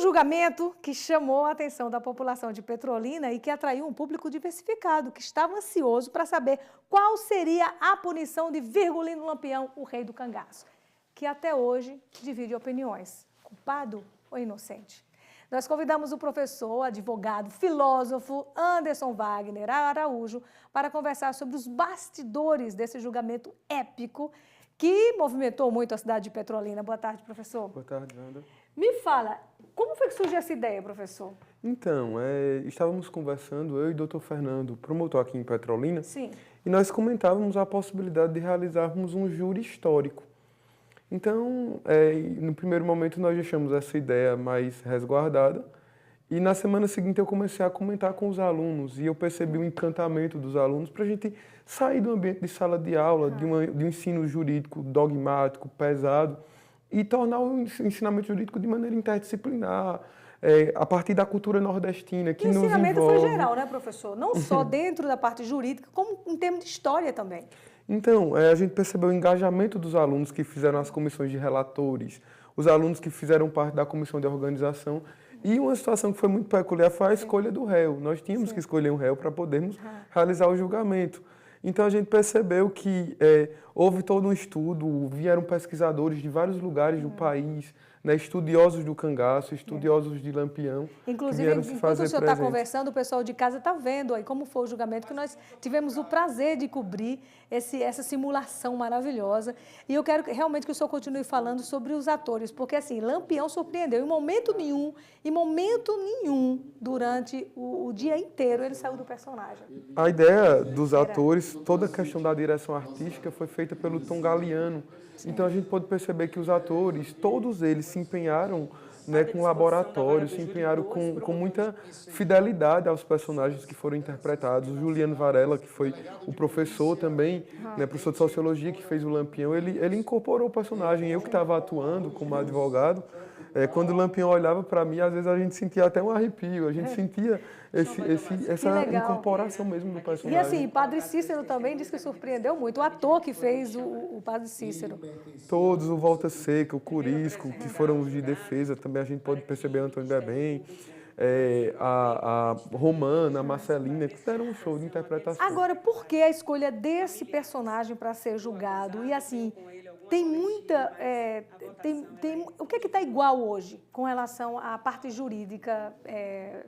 julgamento que chamou a atenção da população de Petrolina e que atraiu um público diversificado, que estava ansioso para saber qual seria a punição de Virgulino Lampião, o rei do cangaço, que até hoje divide opiniões, culpado ou inocente. Nós convidamos o professor, advogado, filósofo Anderson Wagner Araújo para conversar sobre os bastidores desse julgamento épico que movimentou muito a cidade de Petrolina. Boa tarde, professor. Boa tarde, Wanda. Me fala, como foi que surgiu essa ideia, professor? Então, estávamos conversando, eu e o doutor Fernando, promotor aqui em Petrolina, Sim. e nós comentávamos a possibilidade de realizarmos um júri histórico. Então, no primeiro momento nós deixamos essa ideia mais resguardada, e na semana seguinte eu comecei a comentar com os alunos, e eu percebi o encantamento dos alunos para a gente sair do ambiente de sala de aula, de um ensino jurídico dogmático, pesado, e tornar o ensinamento jurídico de maneira interdisciplinar, a partir da cultura nordestina, que nos envolve. O ensinamento foi geral, né, professor? Não só dentro da parte jurídica, como em termos de história também. Então, a gente percebeu o engajamento dos alunos que fizeram as comissões de relatores, os alunos que fizeram parte da comissão de organização, e uma situação que foi muito peculiar foi a escolha do réu. Nós tínhamos que escolher um réu para podermos realizar o julgamento. Então, a gente percebeu que houve todo um estudo, vieram pesquisadores de vários lugares do país, né, estudiosos do cangaço, estudiosos de Lampião. Inclusive, enquanto o senhor está conversando, o pessoal de casa está vendo aí como foi o julgamento, que nós tivemos o prazer de cobrir essa simulação maravilhosa. E eu quero realmente que o senhor continue falando sobre os atores, porque assim, Lampião surpreendeu. Em momento nenhum, durante o dia inteiro, ele saiu do personagem. A ideia dos atores, toda a questão da direção artística foi feita pelo Tom Galiano. Então a gente pode perceber que os atores, todos eles se empenharam, né, com laboratório, se empenharam com muita fidelidade aos personagens que foram interpretados. O Juliano Varela, que foi o professor também, né, professor de sociologia que fez o Lampião, ele incorporou o personagem. Eu que estava atuando como advogado, quando o Lampião olhava para mim, às vezes a gente sentia até um arrepio, a gente sentia essa incorporação mesmo do personagem. E assim, Padre Cícero também disse que surpreendeu muito, o ator que fez o Padre Cícero. Todos, o Volta Seca, o Curisco, que foram os de defesa, também a gente pode perceber o Antônio Bebem, a Romana, a Marcelina, que deram um show de interpretação. Agora, por que a escolha desse personagem para ser julgado? E assim, tem muita... o que está igual hoje com relação à parte jurídica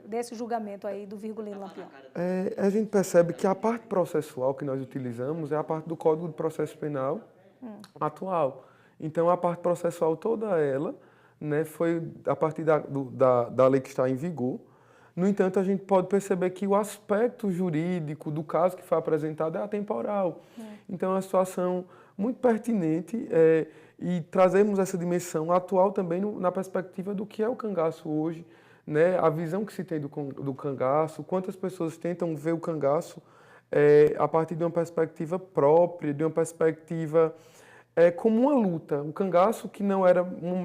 desse julgamento aí do Virgulino Lampião? A gente percebe que a parte processual que nós utilizamos é a parte do Código de Processo Penal atual. Então, a parte processual toda ela, né, foi a partir da lei que está em vigor. No entanto, a gente pode perceber que o aspecto jurídico do caso que foi apresentado é atemporal. Então, é uma situação muito pertinente e trazemos essa dimensão atual também na perspectiva do que é o cangaço hoje, né, a visão que se tem do cangaço, quantas pessoas tentam ver o cangaço a partir de uma perspectiva própria, de uma perspectiva como uma luta. O cangaço que não era um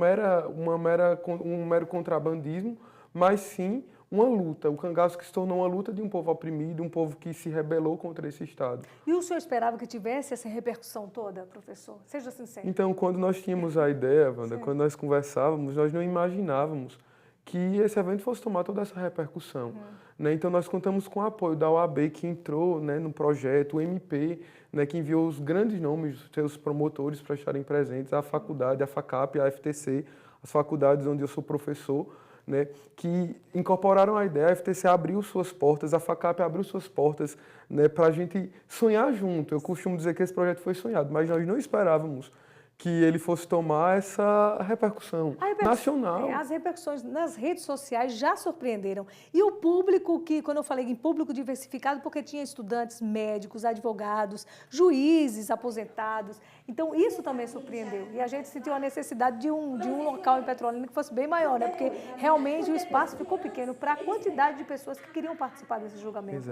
mero contrabandismo, mas sim uma luta. O cangaço que se tornou uma luta de um povo oprimido, um povo que se rebelou contra esse Estado. E o senhor esperava que tivesse essa repercussão toda, professor? Seja sincero. Então, quando nós tínhamos a ideia, Wanda, quando nós conversávamos, nós não imaginávamos que esse evento fosse tomar toda essa repercussão. Né? Então, nós contamos com o apoio da OAB, que entrou, né, no projeto, o MP, né, que enviou os grandes nomes dos seus promotores para estarem presentes, a faculdade, a FACAP, a FTC, as faculdades onde eu sou professor, né, que incorporaram a ideia. A FTC abriu suas portas, a FACAP abriu suas portas, né, para a gente sonhar junto. Eu costumo dizer que esse projeto foi sonhado, mas nós não esperávamos que ele fosse tomar essa repercussão nacional. As repercussões nas redes sociais já surpreenderam. E o público que, quando eu falei em público diversificado, porque tinha estudantes, médicos, advogados, juízes, aposentados. Então, isso também surpreendeu. E a gente sentiu a necessidade de um local em Petrolina que fosse bem maior, né? Porque realmente o espaço ficou pequeno para a quantidade de pessoas que queriam participar desse julgamento.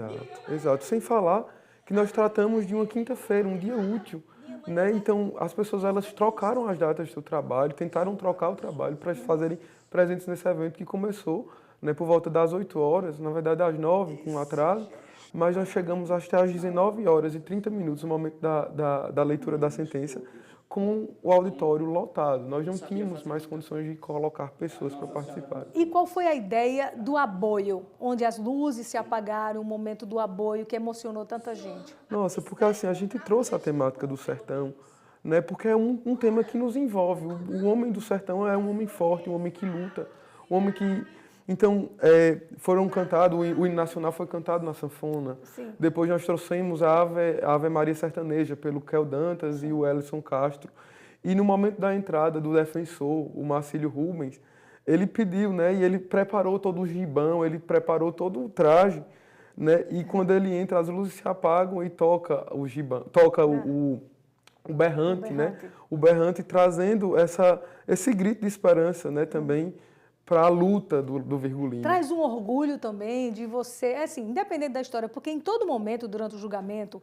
Exato. Sem falar que nós tratamos de uma quinta-feira, um dia útil. Né? Então, as pessoas elas trocaram as datas do seu trabalho, tentaram trocar o trabalho para fazerem presentes nesse evento que começou, né, por volta das 8 horas, na verdade às 9, com um atraso, mas nós chegamos até às 19 horas e 30 minutos, no momento da leitura da sentença, com o auditório lotado. Nós não tínhamos mais condições de colocar pessoas para participar. E qual foi a ideia do aboio, onde as luzes se apagaram, o momento do aboio que emocionou tanta gente? Nossa, porque assim, a gente trouxe a temática do sertão, né? Porque é um tema que nos envolve. O homem do sertão é um homem forte, um homem que luta, um homem que... Então, foram cantados, o hino nacional foi cantado na sanfona. Sim. Depois nós trouxemos a Ave Maria Sertaneja, pelo Kel Dantas e o Ellison Castro. E no momento da entrada do defensor, o Marcílio Rubens, ele pediu, né? E ele preparou todo o gibão, ele preparou todo o traje, né? E quando ele entra, as luzes se apagam e toca o gibão, toca o berrante, né? O berrante trazendo esse grito de esperança, né? Também para a luta do Virgulino. Traz um orgulho também de você, assim, independente da história, porque em todo momento, durante o julgamento,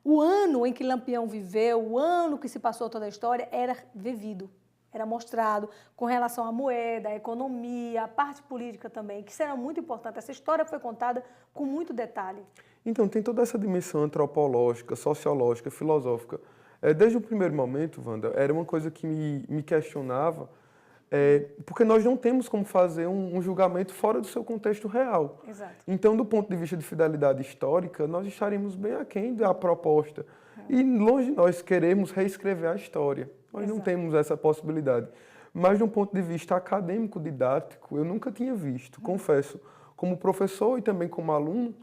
o ano em que Lampião viveu, o ano que se passou toda a história, era vivido, era mostrado com relação à moeda, à economia, à parte política também, que isso era muito importante. Essa história foi contada com muito detalhe. Então, tem toda essa dimensão antropológica, sociológica, filosófica. Desde o primeiro momento, Wanda, era uma coisa que me questionava, porque nós não temos como fazer um julgamento fora do seu contexto real. Exato. Então, do ponto de vista de fidelidade histórica, nós estaríamos bem aquém da proposta. E longe de nós queremos reescrever a história. Nós não temos essa possibilidade. Mas, de um ponto de vista acadêmico, didático, eu nunca tinha visto, confesso, como professor e também como aluno,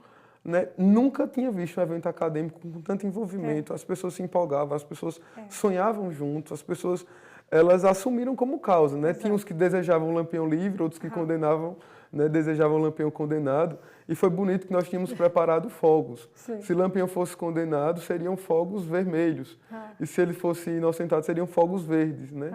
né, nunca tinha visto um evento acadêmico com tanto envolvimento. As pessoas se empolgavam, as pessoas sonhavam juntos, as pessoas... elas assumiram como causa, né? Tinha uns que desejavam o Lampião livre, outros que condenavam, né? Desejavam o Lampião condenado. E foi bonito que nós tínhamos preparado fogos. Sim. Se Lampião fosse condenado, seriam fogos vermelhos. E se ele fosse inocentado, seriam fogos verdes, né?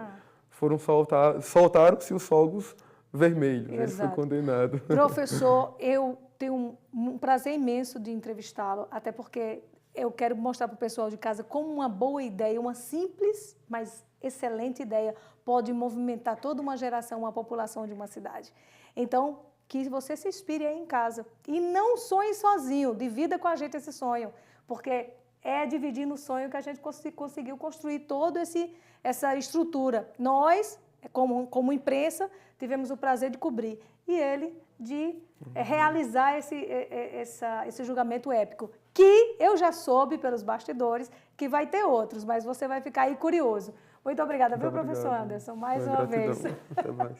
Soltaram-se os fogos vermelhos. Ele foi condenado. Professor, eu tenho um prazer imenso de entrevistá-lo, até porque eu quero mostrar para o pessoal de casa como uma boa ideia, uma simples, mas excelente ideia, pode movimentar toda uma geração, uma população de uma cidade. Então, que você se inspire aí em casa. E não sonhe sozinho, divida com a gente esse sonho, porque é dividindo o sonho que a gente conseguiu construir toda essa estrutura. Nós, como imprensa, tivemos o prazer de cobrir. E ele de realizar esse julgamento épico, que eu já soube pelos bastidores que vai ter outros, mas você vai ficar aí curioso. Muito obrigada, viu, professor Anderson, mais uma vez. Até mais.